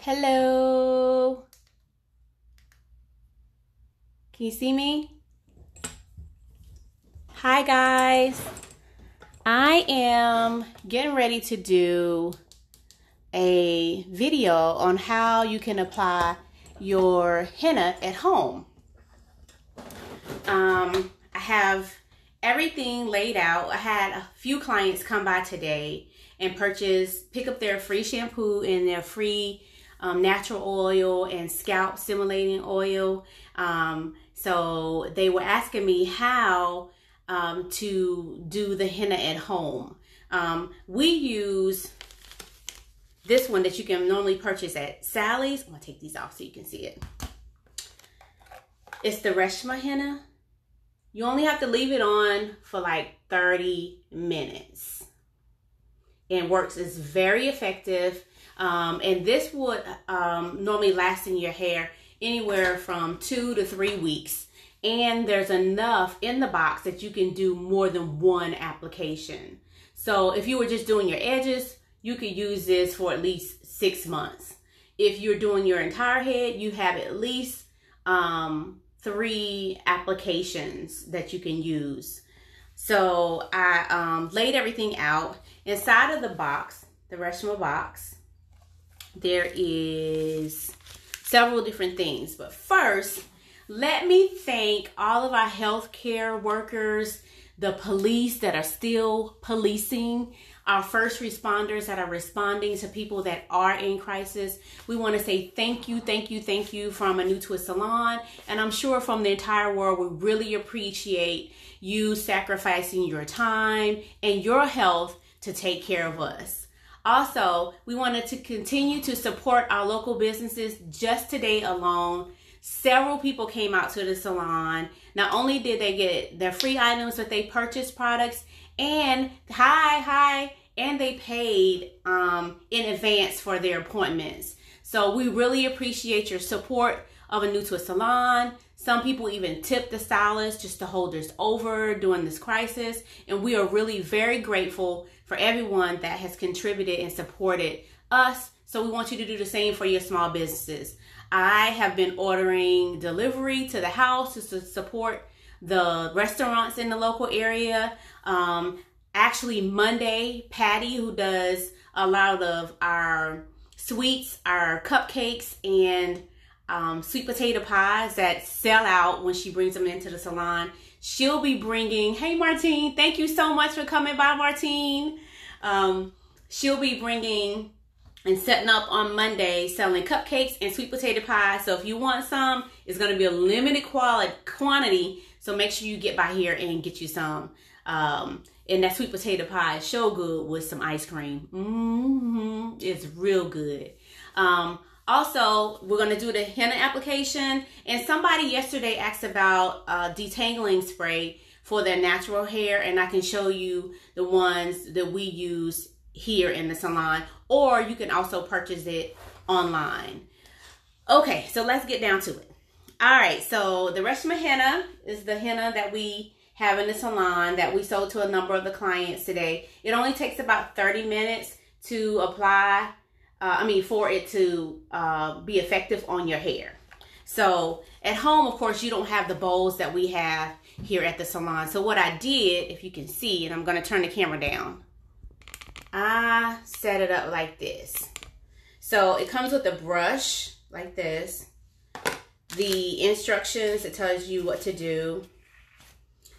Hello. Can you see me? Hi guys. I am getting ready to do a video on how you can apply your henna at home. I have everything laid out. I had a few clients come by today and pick up their free shampoo and their free natural oil and scalp stimulating oil. So they were asking me how to do the henna at home. We use this one that you can normally purchase at Sally's. I'm gonna take these off so you can see it. It's the Reshma henna. You only have to leave it on for like 30 minutes. And works. It's very effective. And this would normally last in your hair anywhere from 2 to 3 weeks. And there's enough in the box that you can do more than one application. So if you were just doing your edges, you could use this for at least 6 months. If you're doing your entire head, you have at least 3 applications that you can use. So I laid everything out. Inside of the box, the Reshma box, there is several different things. But first, let me thank all of our healthcare workers, the police that are still policing, our first responders that are responding to people that are in crisis. We want to say thank you, thank you, thank you from A New Twist Salon. And I'm sure from the entire world, we really appreciate you sacrificing your time and your health to take care of us. Also, we wanted to continue to support our local businesses. Just today alone, several people came out to the salon. Not only did they get their free items, but they purchased products and and they paid in advance for their appointments. So we really appreciate your support of A New Twist Salon. Some people even tipped the stylist just to hold us over during this crisis. And we are really very grateful for everyone that has contributed and supported us. So we want you to do the same for your small businesses. I have been ordering delivery to the house to support the restaurants in the local area. Actually, Monday, Patty, who does a lot of our sweets, our cupcakes, and sweet potato pies that sell out when she brings them into the salon, she'll be bringing, hey Martine, thank you so much for coming by, Martine. She'll be bringing and setting up on Monday selling cupcakes and sweet potato pies. So if you want some, it's going to be a limited quantity. So make sure you get by here and get you some. And that sweet potato pie is so good with some ice cream. It's real good. Also, we're going to do the henna application. And somebody yesterday asked about detangling spray for their natural hair. And I can show you the ones that we use here in the salon. Or you can also purchase it online. Okay, so let's get down to it. All right, so the Reshma henna is the henna that we have in the salon that we sold to a number of the clients today. It only takes about 30 minutes to apply, for it to be effective on your hair. So at home, of course, you don't have the bowls that we have here at the salon. So what I did, if you can see, and I'm gonna turn the camera down, I set it up like this. So it comes with a brush like this. The instructions, it tells you what to do.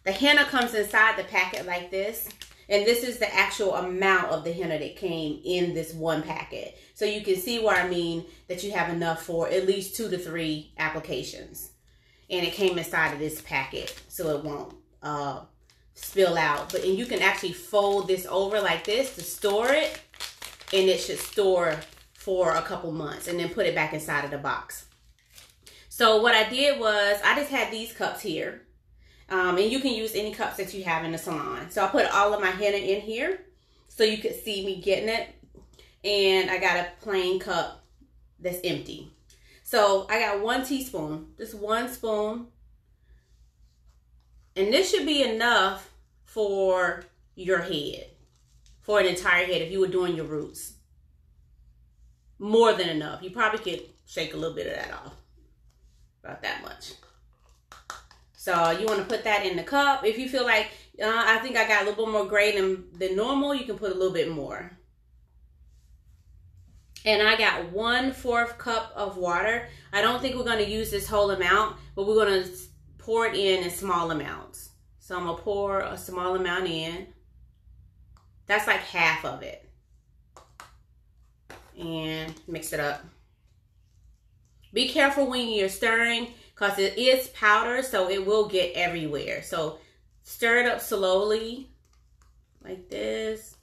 The henna comes inside the packet like this. And this is the actual amount of the henna that came in this one packet. So you can see what I mean, that you have enough for at least 2 to 3 applications. And it came inside of this packet so it won't spill out. And you can actually fold this over like this to store it. And it should store for a couple months and then put it back inside of the box. So what I did was I just had these cups here. And you can use any cups that you have in the salon. So I put all of my henna in here so you could see me getting it. And I got a plain cup that's empty. So I got 1 teaspoon, just 1 spoon. And this should be enough for your head, for an entire head if you were doing your roots. more than enough. You probably could shake a little bit of that off. About that much. So you want to put that in the cup. If you feel like, I think I got a little bit more gray than normal, you can put a little bit more. And I got 1/4 cup of water. I don't think we're going to use this whole amount, but we're going to pour it in small amounts. So I'm going to pour a small amount in. That's like half of it. And mix it up. Be careful when you're stirring because it is powder, so it will get everywhere. So stir it up slowly like this.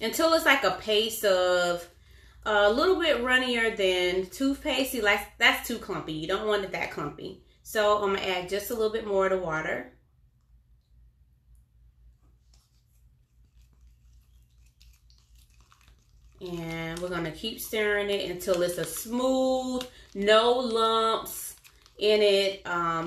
Until it's like a paste of a little bit runnier than toothpaste. See, like that's too clumpy. You don't want it that clumpy. So I'm gonna add just a little bit more of the water. And we're gonna keep stirring it until it's a smooth, no lumps in it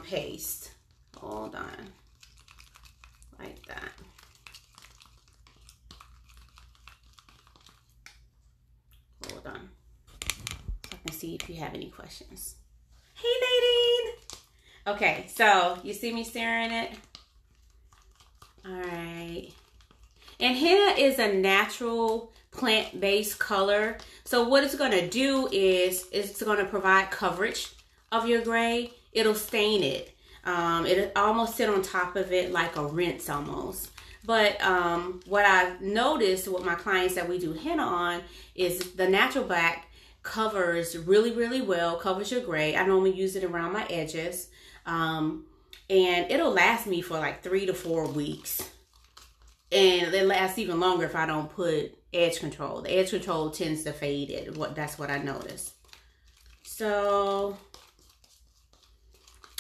paste. Hold on, like that. Hold on, so I can see if you have any questions. Hey, Nadine. Okay, so you see me stirring it? All right. And henna is a natural plant-based color. So what it's going to do is it's going to provide coverage of your gray. It'll stain it. It'll almost sit on top of it like a rinse almost. But what I've noticed with my clients that we do henna on is the natural black covers really, really well, covers your gray. I normally use it around my edges. And it'll last me for like 3 to 4 weeks. And it lasts even longer if I don't put edge control. The edge control tends to fade it. That's what I noticed. So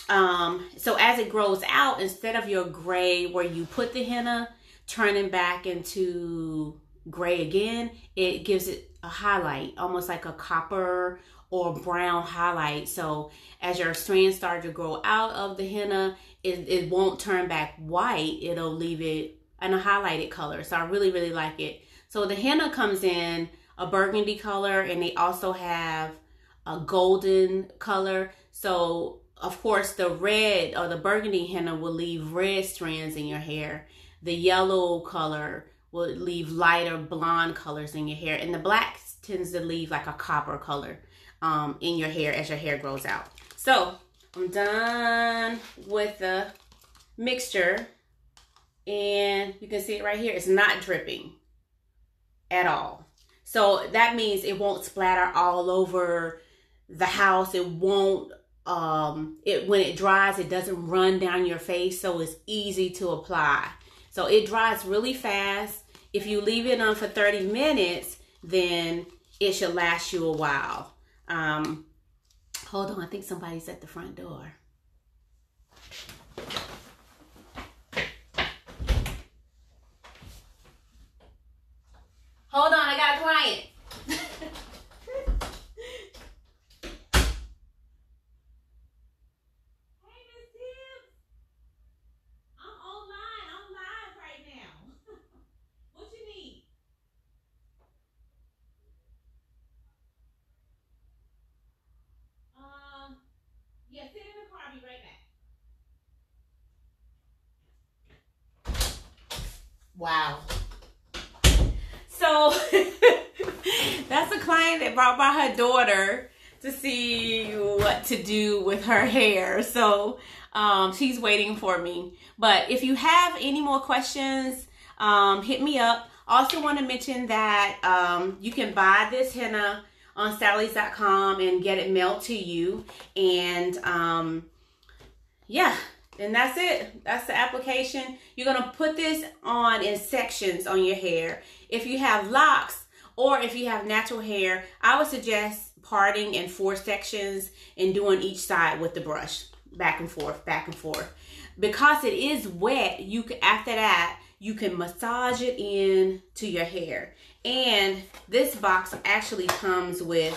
as it grows out, instead of your gray where you put the henna turning back into gray again, it gives it a highlight, almost like a copper or brown highlight. So as your strands start to grow out of the henna, it won't turn back white. It'll leave it in a highlighted color. So I really, really like it. So the henna comes in a burgundy color, and they also have a golden color. So of course the red or the burgundy henna will leave red strands in your hair. The yellow color will leave lighter blonde colors in your hair, and the black tends to leave like a copper color in your hair as your hair grows out. So I'm done with the mixture, and you can see it right here. It's not dripping at all. So that means it won't splatter all over the house. It won't, when it dries, it doesn't run down your face, so it's easy to apply. So it dries really fast. If you leave it on for 30 minutes, then it should last you a while. Hold on, I think somebody's at the front door. Hold on, I got a client. Hey, Miss Tibbs. I'm online. I'm live right now. What you need? Yeah, sit in the car. I'll be right back. Wow. So that's a client that brought by her daughter to see what to do with her hair. So she's waiting for me. But if you have any more questions, hit me up. Also want to mention that you can buy this henna on Sally's.com and get it mailed to you. And yeah. And that's it. That's the application. You're going to put this on in sections on your hair. If you have locks or if you have natural hair, I would suggest parting in 4 sections and doing each side with the brush. Back and forth, back and forth. Because it is wet, you can, after that, you can massage it in to your hair. And this box actually comes with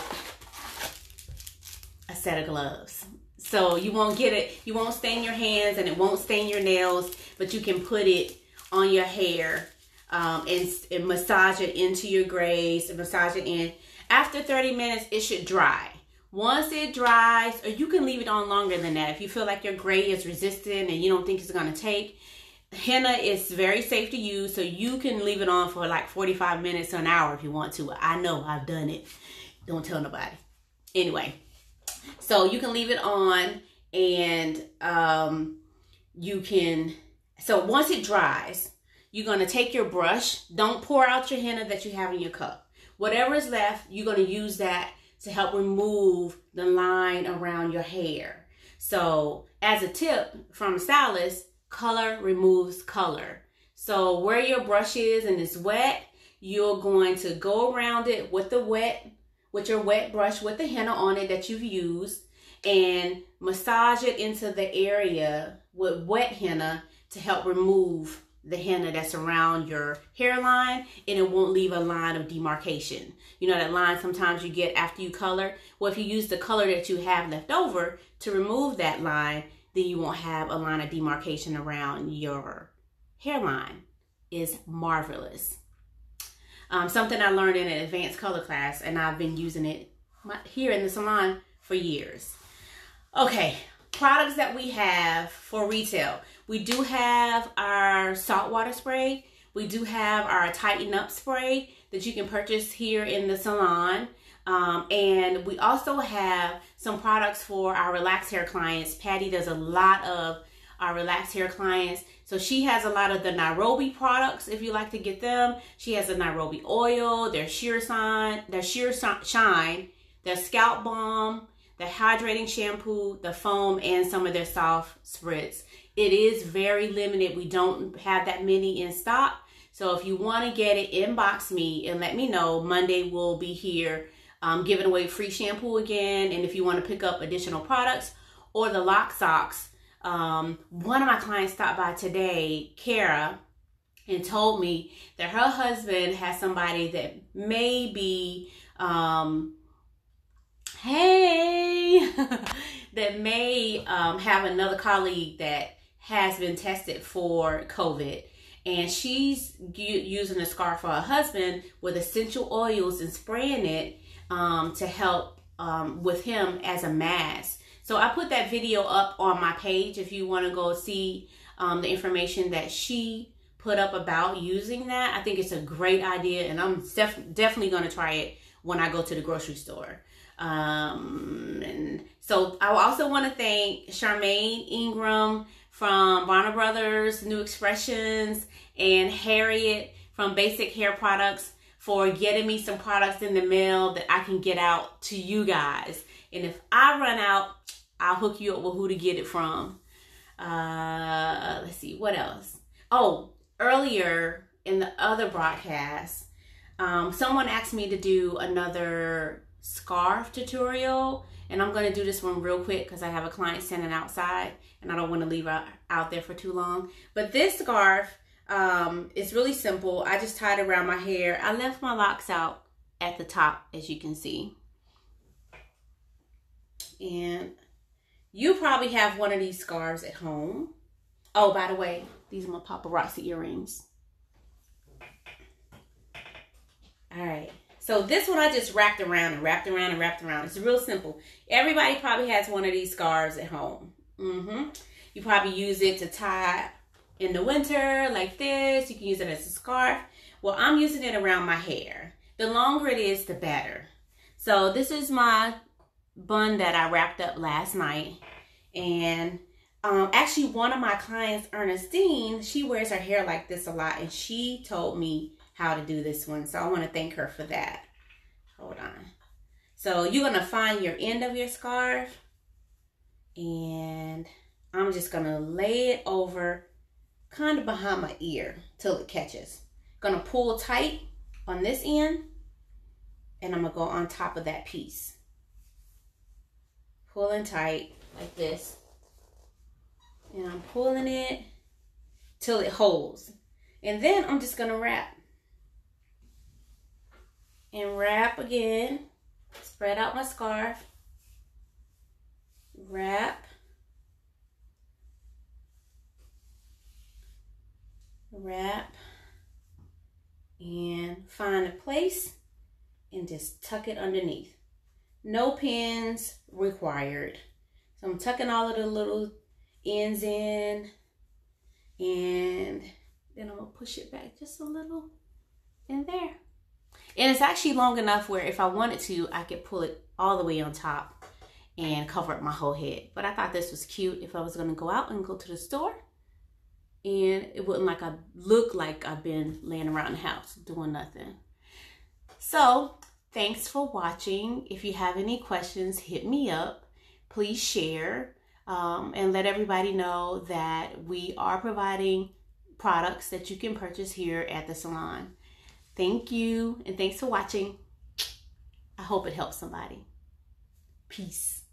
a set of gloves. So you won't get it, you won't stain your hands and it won't stain your nails, but you can put it on your hair and massage it into your grays and massage it in. After 30 minutes, it should dry. Once it dries, or you can leave it on longer than that. If you feel like your gray is resistant and you don't think it's going to take, henna is very safe to use, so you can leave it on for like 45 minutes to an hour if you want to. I know, I've done it. Don't tell nobody. Anyway, so you can leave it on, and you can, so once it dries, you're going to take your brush. Don't pour out your henna that you have in your cup. Whatever is left, you're going to use that to help remove the line around your hair. So as a tip from a stylist, color removes color. So where your brush is and it's wet, you're going to go around it with your wet brush with the henna on it that you've used, and massage it into the area with wet henna to help remove the henna that's around your hairline, and it won't leave a line of demarcation. You know that line sometimes you get after you color? Well, if you use the color that you have left over to remove that line, then you won't have a line of demarcation around your hairline. It's marvelous. Something I learned in an advanced color class, and I've been using it here in the salon for years. Okay, products that we have for retail. We do have our saltwater spray. We do have our Tighten Up spray that you can purchase here in the salon. And we also have some products for our relaxed hair clients. Patty does a lot of our relaxed hair clients. So she has a lot of the Nairobi products if you like to get them. She has a Nairobi oil, their sheer shine, their scalp balm, the hydrating shampoo, the foam, and some of their soft spritz. It is very limited. We don't have that many in stock. So if you want to get it, inbox me and let me know. Monday we'll be here giving away free shampoo again. And if you want to pick up additional products or the lock socks, one of my clients stopped by today, Kara, and told me that her husband has somebody that may be, that may have another colleague that has been tested for COVID, and she's using a scarf for her husband with essential oils and spraying it to help with him as a mask. So I put that video up on my page if you want to go see the information that she put up about using that. I think it's a great idea, and I'm definitely going to try it when I go to the grocery store. And so I also want to thank Charmaine Ingram from Bonner Brothers New Expressions and Harriet from Basic Hair Products for getting me some products in the mail that I can get out to you guys. And if I run out, I'll hook you up with who to get it from. Let's see, what else? Oh, earlier in the other broadcast, someone asked me to do another scarf tutorial, and I'm going to do this one real quick because I have a client standing outside and I don't want to leave her out there for too long. But this scarf is really simple. I just tied it around my hair. I left my locks out at the top, as you can see. And you probably have one of these scarves at home. Oh, by the way, these are my paparazzi earrings. All right. So this one I just wrapped around and wrapped around and wrapped around. It's real simple. Everybody probably has one of these scarves at home. You probably use it to tie in the winter like this. You can use it as a scarf. Well, I'm using it around my hair. The longer it is, the better. So this is my bun that I wrapped up last night. And actually one of my clients, Ernestine, she wears her hair like this a lot, and she told me how to do this one. So I want to thank her for that. Hold on. So you're going to find your end of your scarf, and I'm just going to lay it over kind of behind my ear till it catches. Going to pull tight on this end, and I'm going to go on top of that piece. Pulling tight like this. And I'm pulling it till it holds. And then I'm just going to wrap. And wrap again. Spread out my scarf. Wrap. wrap and find a place and just tuck it underneath. No pins required. So I'm tucking all of the little ends in, and then I'm gonna push it back just a little in there. And it's actually long enough where if I wanted to, I could pull it all the way on top and cover up my whole head. But I thought this was cute if I was gonna go out and go to the store, and it wouldn't look like I've been laying around the house doing nothing. So thanks for watching. If you have any questions, hit me up. Please share and let everybody know that we are providing products that you can purchase here at the salon. Thank you, and thanks for watching. I hope it helps somebody. Peace.